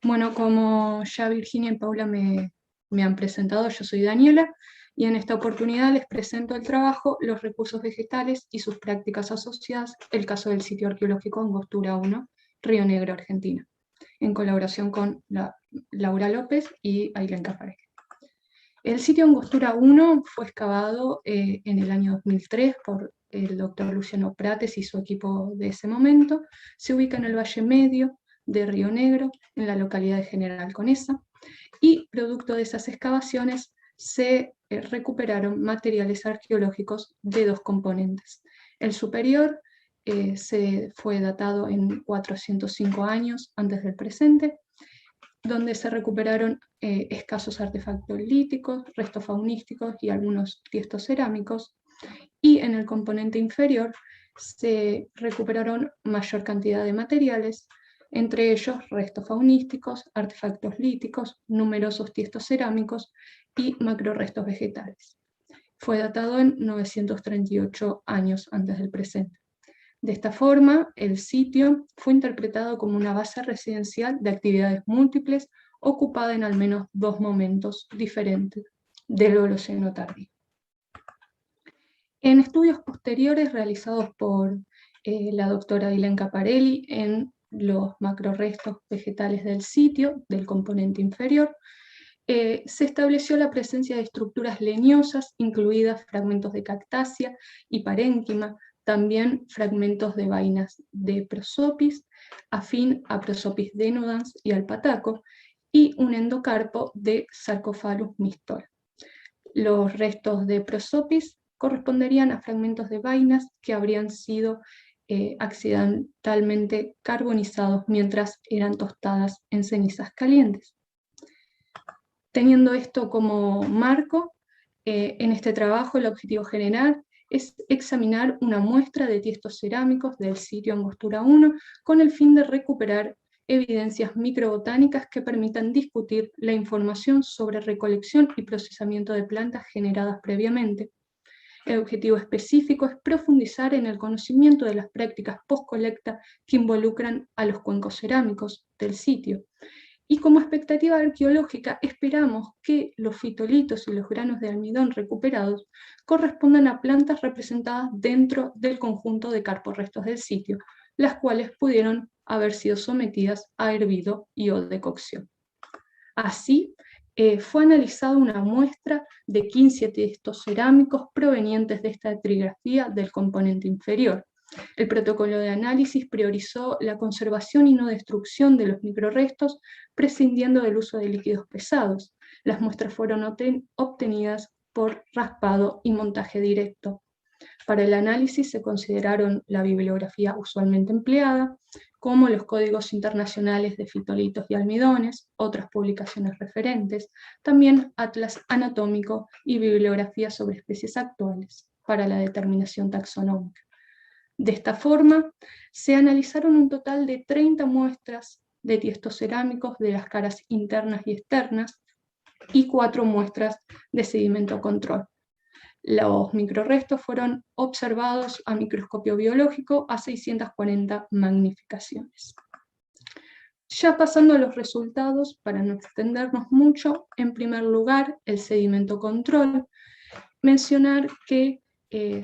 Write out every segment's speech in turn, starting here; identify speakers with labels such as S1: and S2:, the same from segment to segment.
S1: Bueno, como ya Virginia y Paula me han presentado, yo soy Daniela y en esta oportunidad les presento el trabajo Los recursos vegetales y sus prácticas asociadas, el caso del sitio arqueológico Angostura 1, Río Negro, Argentina, en colaboración con Laura López y Ailén Cafaré. El sitio Angostura 1 fue excavado en el año 2003 por el doctor Luciano Prates y su equipo de ese momento. Se ubica en el Valle Medio de Río Negro, en la localidad de General Conesa, y producto de esas excavaciones se recuperaron materiales arqueológicos de dos componentes. El superior se fue datado en 405 años antes del presente, donde se recuperaron escasos artefactos líticos, restos faunísticos y algunos tiestos cerámicos, y en el componente inferior se recuperaron mayor cantidad de materiales, entre ellos restos faunísticos, artefactos líticos, numerosos tiestos cerámicos y macrorestos vegetales. Fue datado en 938 años antes del presente. De esta forma, el sitio fue interpretado como una base residencial de actividades múltiples ocupada en al menos dos momentos diferentes del Holoceno tardío. En estudios posteriores realizados por la doctora Ailén Cafaré en los macrorestos vegetales del sitio, del componente inferior, se estableció la presencia de estructuras leñosas, incluidas fragmentos de cactácea y parénquima, también fragmentos de vainas de prosopis, afín a prosopis denudans y al pataco, y un endocarpo de Sarcophagus mistol. Los restos de prosopis corresponderían a fragmentos de vainas que habrían sido accidentalmente carbonizados mientras eran tostadas en cenizas calientes. Teniendo esto como marco, en este trabajo el objetivo general es examinar una muestra de tiestos cerámicos del sitio Angostura 1 con el fin de recuperar evidencias microbotánicas que permitan discutir la información sobre recolección y procesamiento de plantas generadas previamente. El objetivo específico es profundizar en el conocimiento de las prácticas post-colecta que involucran a los cuencos cerámicos del sitio. Y como expectativa arqueológica esperamos que los fitolitos y los granos de almidón recuperados correspondan a plantas representadas dentro del conjunto de carporrestos del sitio, las cuales pudieron haber sido sometidas a hervido y o decocción. Así, fue analizada una muestra de 15 tiestos cerámicos provenientes de esta trigrafía del componente inferior. El protocolo de análisis priorizó la conservación y no destrucción de los microrestos, prescindiendo del uso de líquidos pesados. Las muestras fueron obtenidas por raspado y montaje directo. Para el análisis se consideraron la bibliografía usualmente empleada, como los códigos internacionales de fitolitos y almidones, otras publicaciones referentes, también atlas anatómico y bibliografía sobre especies actuales para la determinación taxonómica. De esta forma, se analizaron un total de 30 muestras de tiestos cerámicos de las caras internas y externas y 4 muestras de sedimento control. Los microrestos fueron observados a microscopio biológico a 640 magnificaciones. Ya pasando a los resultados, para no extendernos mucho, en primer lugar, el sedimento control, mencionar que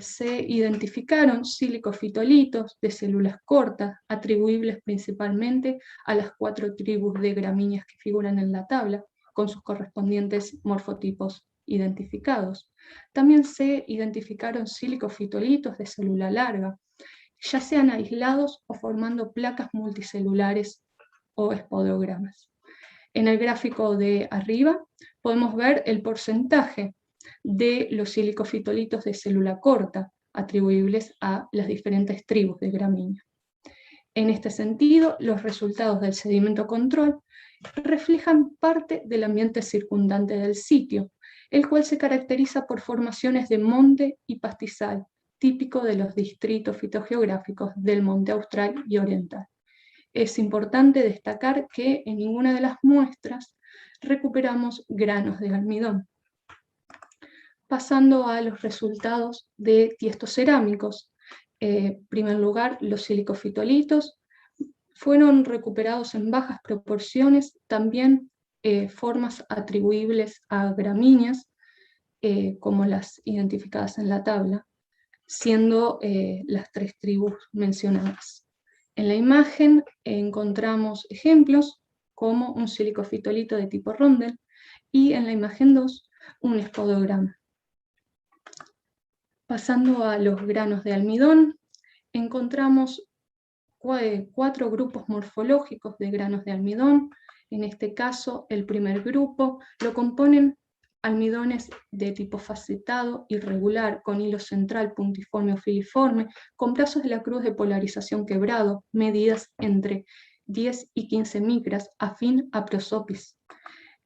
S1: se identificaron silicofitolitos de células cortas, atribuibles principalmente a las 4 tribus de gramíneas que figuran en la tabla, con sus correspondientes morfotipos identificados. También se identificaron silicofitolitos de célula larga, ya sean aislados o formando placas multicelulares o espodogramas. En el gráfico de arriba podemos ver el porcentaje de los silicofitolitos de célula corta atribuibles a las diferentes tribus de gramínea. En este sentido, los resultados del sedimento control reflejan parte del ambiente circundante del sitio, el cual se caracteriza por formaciones de monte y pastizal, típico de los distritos fitogeográficos del monte austral y oriental. Es importante destacar que en ninguna de las muestras recuperamos granos de almidón. Pasando a los resultados de tiestos cerámicos, en primer lugar, los silicofitolitos fueron recuperados en bajas proporciones también formas atribuibles a gramíneas, como las identificadas en la tabla, siendo las 3 tribus mencionadas. En la imagen encontramos ejemplos como un silicofitolito de tipo Rondel, y en la imagen 2 un espodograma. Pasando a los granos de almidón, encontramos 4 grupos morfológicos de granos de almidón. En este caso, el primer grupo lo componen almidones de tipo facetado, irregular, con hilo central puntiforme o filiforme, con brazos de la cruz de polarización quebrado, medidas entre 10 y 15 micras, afín a prosopis.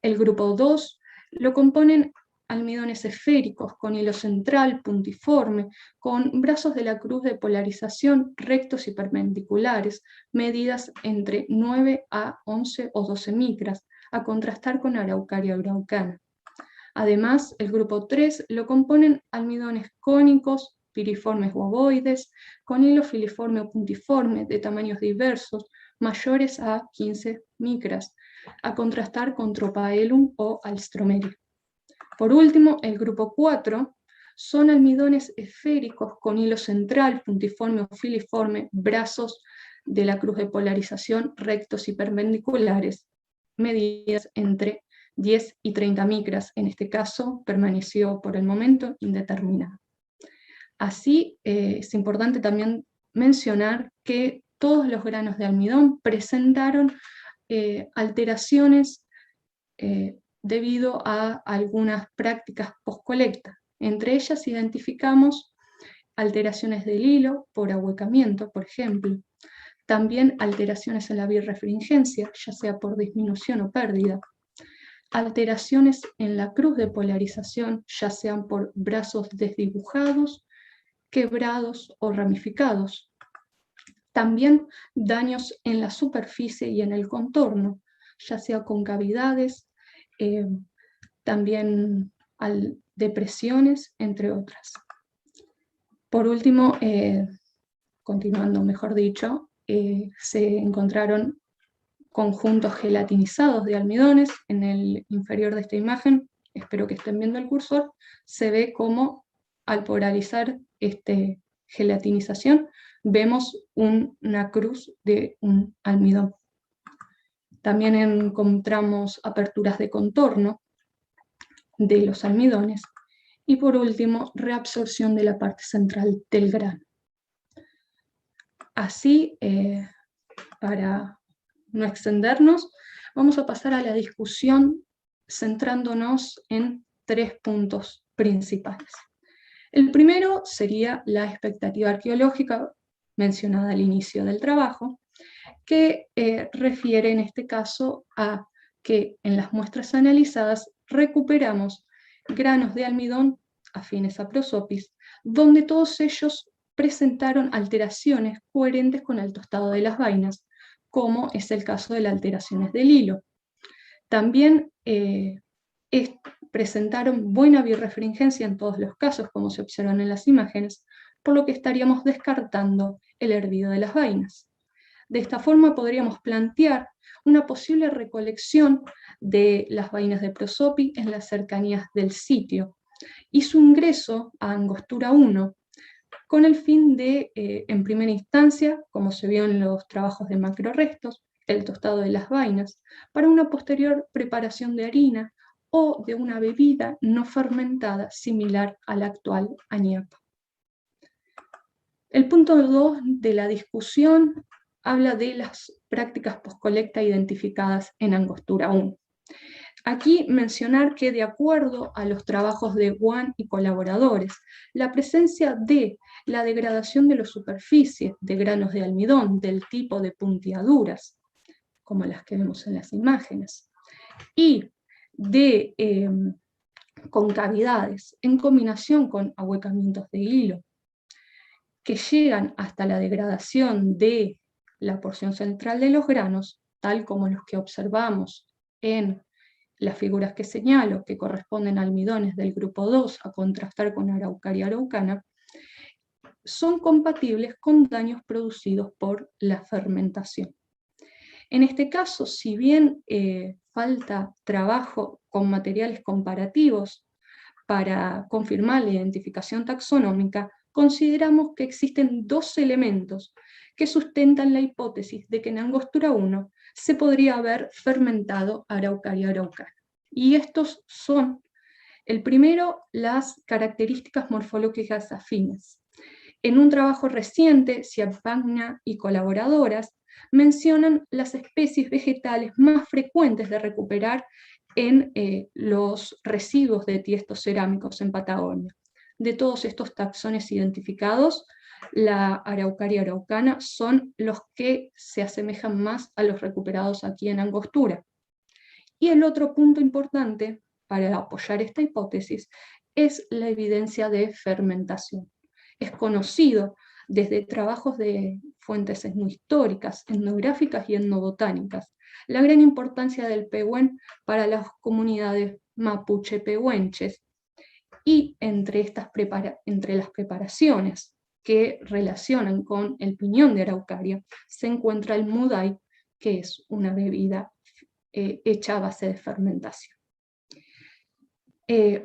S1: El grupo 2 lo componen almidones esféricos con hilo central puntiforme, con brazos de la cruz de polarización rectos y perpendiculares, medidas entre 9 a 11 o 12 micras, a contrastar con Araucaria araucana. Además, el grupo 3 lo componen almidones cónicos, piriformes o ovoides, con hilo filiforme o puntiforme de tamaños diversos, mayores a 15 micras, a contrastar con Tropaelum o Alstroemeria. Por último, el grupo 4 son almidones esféricos con hilo central, puntiforme o filiforme, brazos de la cruz de polarización rectos y perpendiculares, medidas entre 10 y 30 micras. En este caso permaneció por el momento indeterminado. Así, es importante también mencionar que todos los granos de almidón presentaron alteraciones debido a algunas prácticas post-colecta. Entre ellas identificamos alteraciones del hilo por ahuecamiento, por ejemplo. También alteraciones en la birrefringencia, ya sea por disminución o pérdida. Alteraciones en la cruz de polarización, ya sean por brazos desdibujados, quebrados o ramificados. También daños en la superficie y en el contorno, ya sea con cavidades, también depresiones, entre otras. Por último, continuando mejor dicho, se encontraron conjuntos gelatinizados de almidones. En el inferior de esta imagen, espero que estén viendo el cursor, se ve cómo al polarizar esta gelatinización vemos una cruz de un almidón. También encontramos aperturas de contorno de los almidones, y por último, reabsorción de la parte central del grano. Así, para no extendernos, vamos a pasar a la discusión centrándonos en 3 puntos principales. El primero sería la expectativa arqueológica mencionada al inicio del trabajo, que refiere en este caso a que en las muestras analizadas recuperamos granos de almidón afines a prosopis, donde todos ellos presentaron alteraciones coherentes con el tostado de las vainas, como es el caso de las alteraciones del hilo. También presentaron buena birrefringencia en todos los casos, como se observan en las imágenes, por lo que estaríamos descartando el hervido de las vainas. De esta forma podríamos plantear una posible recolección de las vainas de prosopi en las cercanías del sitio y su ingreso a Angostura 1, con el fin de, en primera instancia, como se vio en los trabajos de macrorestos, el tostado de las vainas, para una posterior preparación de harina o de una bebida no fermentada similar a la actual añapa. El punto 2 de la discusión habla de las prácticas postcolecta identificadas en Angostura 1. Aquí mencionar que, de acuerdo a los trabajos de Guan y colaboradores, la presencia de la degradación de las superficies de granos de almidón del tipo de puntiaduras, como las que vemos en las imágenes, y de concavidades en combinación con ahuecamientos de hilo, que llegan hasta la degradación de la porción central de los granos, tal como los que observamos en las figuras que señalo, que corresponden a almidones del grupo 2, a contrastar con Araucaria araucana, son compatibles con daños producidos por la fermentación. En este caso, si bien falta trabajo con materiales comparativos para confirmar la identificación taxonómica, consideramos que existen dos elementos que sustentan la hipótesis de que en Angostura 1 se podría haber fermentado Araucaria araucana. Y estos son, el primero, las características morfológicas afines. En un trabajo reciente, Ciapagna y colaboradoras mencionan las especies vegetales más frecuentes de recuperar en los residuos de tiestos cerámicos en Patagonia. De todos estos taxones identificados, la Araucaria araucana son los que se asemejan más a los recuperados aquí en Angostura. Y el otro punto importante para apoyar esta hipótesis es la evidencia de fermentación. Es conocido desde trabajos de fuentes etnohistóricas, etnográficas y etnobotánicas, la gran importancia del pehuen para las comunidades mapuche-pehuenches, y entre las preparaciones que relacionan con el piñón de Araucaria se encuentra el mudai, que es una bebida hecha a base de fermentación.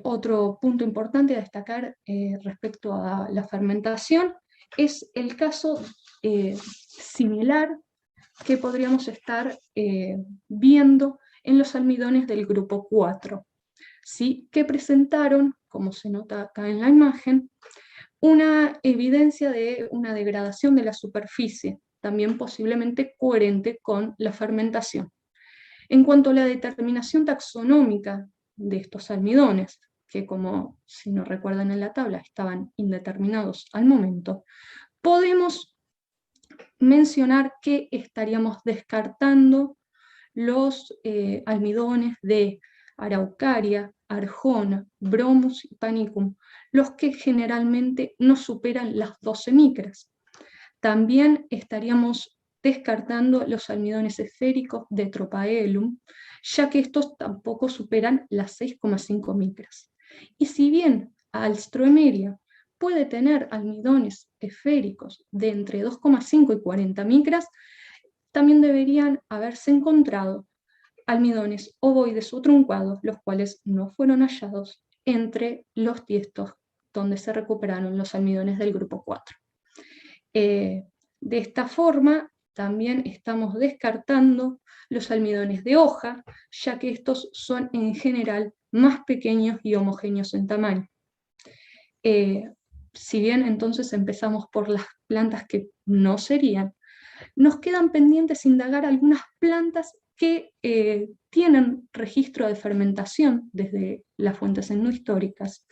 S1: Otro punto importante a destacar respecto a la fermentación es el caso similar que podríamos estar viendo en los almidones del grupo 4, ¿sí? Que presentaron, como se nota acá en la imagen, una evidencia de una degradación de la superficie, también posiblemente coherente con la fermentación. En cuanto a la determinación taxonómica de estos almidones, que como si no recuerdan en la tabla estaban indeterminados al momento, podemos mencionar que estaríamos descartando los almidones de Araucaria, Arjona, Bromus y Panicum, los que generalmente no superan las 12 micras. También estaríamos descartando los almidones esféricos de Tropaelum, ya que estos tampoco superan las 6,5 micras. Y si bien Alstroemeria puede tener almidones esféricos de entre 2,5 y 40 micras, también deberían haberse encontrado almidones ovoides o truncados, los cuales no fueron hallados entre los tiestos donde se recuperaron los almidones del grupo 4. De esta forma, también estamos descartando los almidones de hoja, ya que estos son en general más pequeños y homogéneos en tamaño. Si bien entonces empezamos por las plantas que no serían, nos quedan pendientes indagar algunas plantas que tienen registro de fermentación desde las fuentes etnohistóricas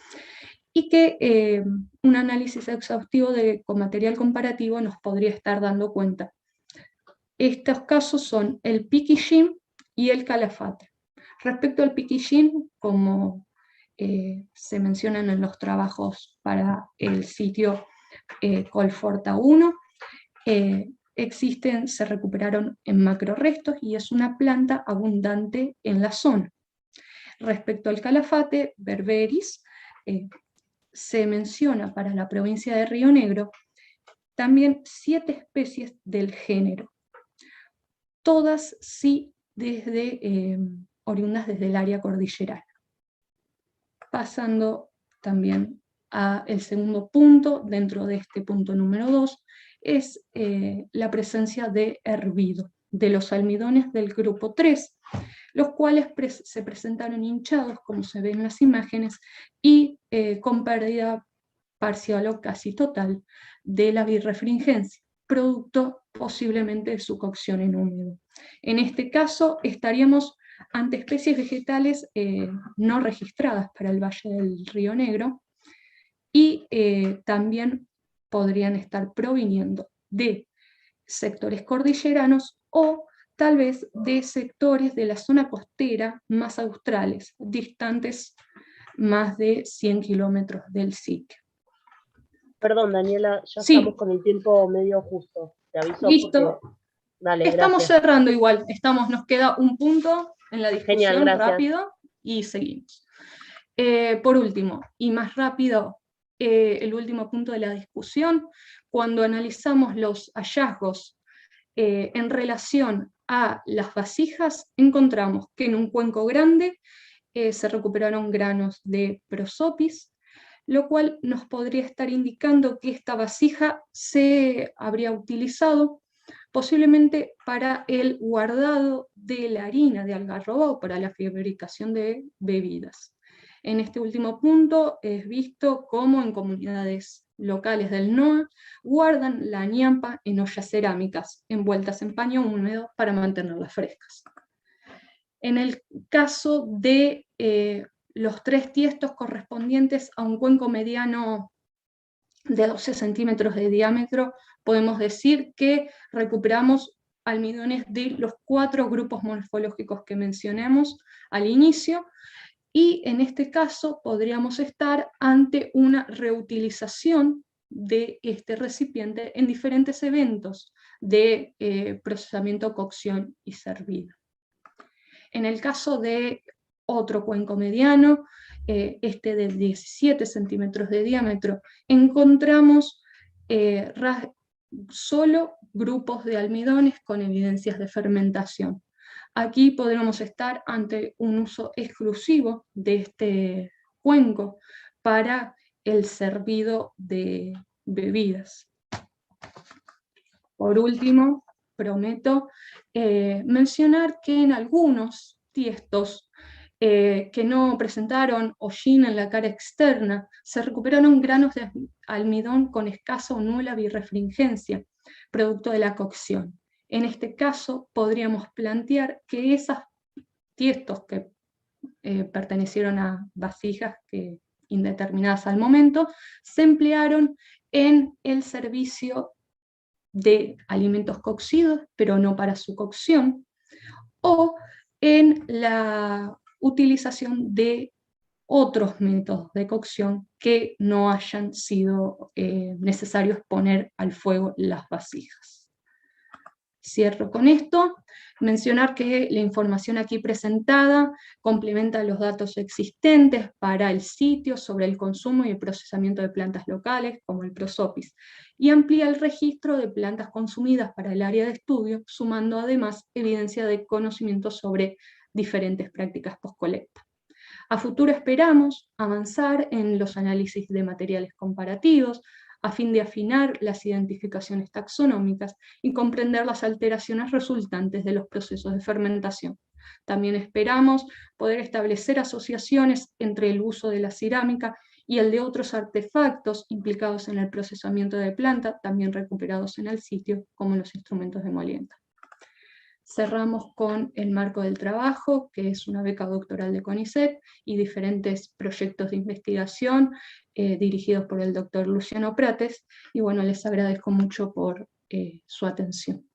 S1: y que un análisis exhaustivo con material comparativo nos podría estar dando cuenta. Estos casos son el piquillín y el calafate. Respecto al piquillín, como se mencionan en los trabajos para el sitio Colforta 1, se recuperaron en macrorestos y es una planta abundante en la zona. Respecto al calafate, berberis, se menciona para la provincia de Río Negro también 7 especies del género, todas sí oriundas desde el área cordillerana. Pasando también al segundo punto, dentro de este punto número 2, es la presencia de hervido, de los almidones del grupo 3, los cuales se presentaron hinchados, como se ve en las imágenes, y con pérdida parcial o casi total de la birrefringencia, producto posiblemente de su cocción en húmedo. En este caso estaríamos ante especies vegetales no registradas para el Valle del Río Negro, y también podrían estar proviniendo de sectores cordilleranos o tal vez de sectores de la zona costera más australes, distantes más de 100 kilómetros del sitio.
S2: Perdón, Daniela, ya
S1: sí.
S2: Estamos con el tiempo medio justo. Te aviso.
S1: Listo.
S2: Porque... Dale,
S1: estamos
S2: gracias.
S1: cerrando igual, nos queda un punto en la discusión.
S2: Genial,
S1: rápido y seguimos. Por último, y más rápido, el último punto de la discusión, cuando analizamos los hallazgos en relación a las vasijas, encontramos que en un cuenco grande se recuperaron granos de prosopis, lo cual nos podría estar indicando que esta vasija se habría utilizado posiblemente para el guardado de la harina de algarroba o para la fabricación de bebidas. En este último punto es visto cómo en comunidades locales del NOA guardan la ñampa en ollas cerámicas envueltas en paño húmedo para mantenerlas frescas. En el caso de los 3 tiestos correspondientes a un cuenco mediano de 12 centímetros de diámetro, podemos decir que recuperamos almidones de los 4 grupos morfológicos que mencionamos al inicio, y en este caso podríamos estar ante una reutilización de este recipiente en diferentes eventos de procesamiento, cocción y servido. En el caso de otro cuenco mediano, este de 17 centímetros de diámetro, encontramos solo grupos de almidones con evidencias de fermentación. Aquí podríamos estar ante un uso exclusivo de este cuenco para el servido de bebidas. Por último, prometo mencionar que en algunos tiestos que no presentaron hollín en la cara externa, se recuperaron granos de almidón con escasa o nula birrefringencia, producto de la cocción. En este caso, podríamos plantear que esos tiestos que pertenecieron a vasijas indeterminadas al momento, se emplearon en el servicio de alimentos cocidos, pero no para su cocción, o en la utilización de otros métodos de cocción que no hayan sido necesarios poner al fuego las vasijas. Cierro con esto, mencionar que la información aquí presentada complementa los datos existentes para el sitio sobre el consumo y el procesamiento de plantas locales, como el prosopis, y amplía el registro de plantas consumidas para el área de estudio, sumando además evidencia de conocimiento sobre diferentes prácticas post-colecta. A futuro esperamos avanzar en los análisis de materiales comparativos, a fin de afinar las identificaciones taxonómicas y comprender las alteraciones resultantes de los procesos de fermentación. También esperamos poder establecer asociaciones entre el uso de la cerámica y el de otros artefactos implicados en el procesamiento de planta, también recuperados en el sitio, como los instrumentos de molienda. Cerramos con el marco del trabajo, que es una beca doctoral de CONICET, y diferentes proyectos de investigación dirigidos por el doctor Luciano Prates, y bueno, les agradezco mucho por su atención.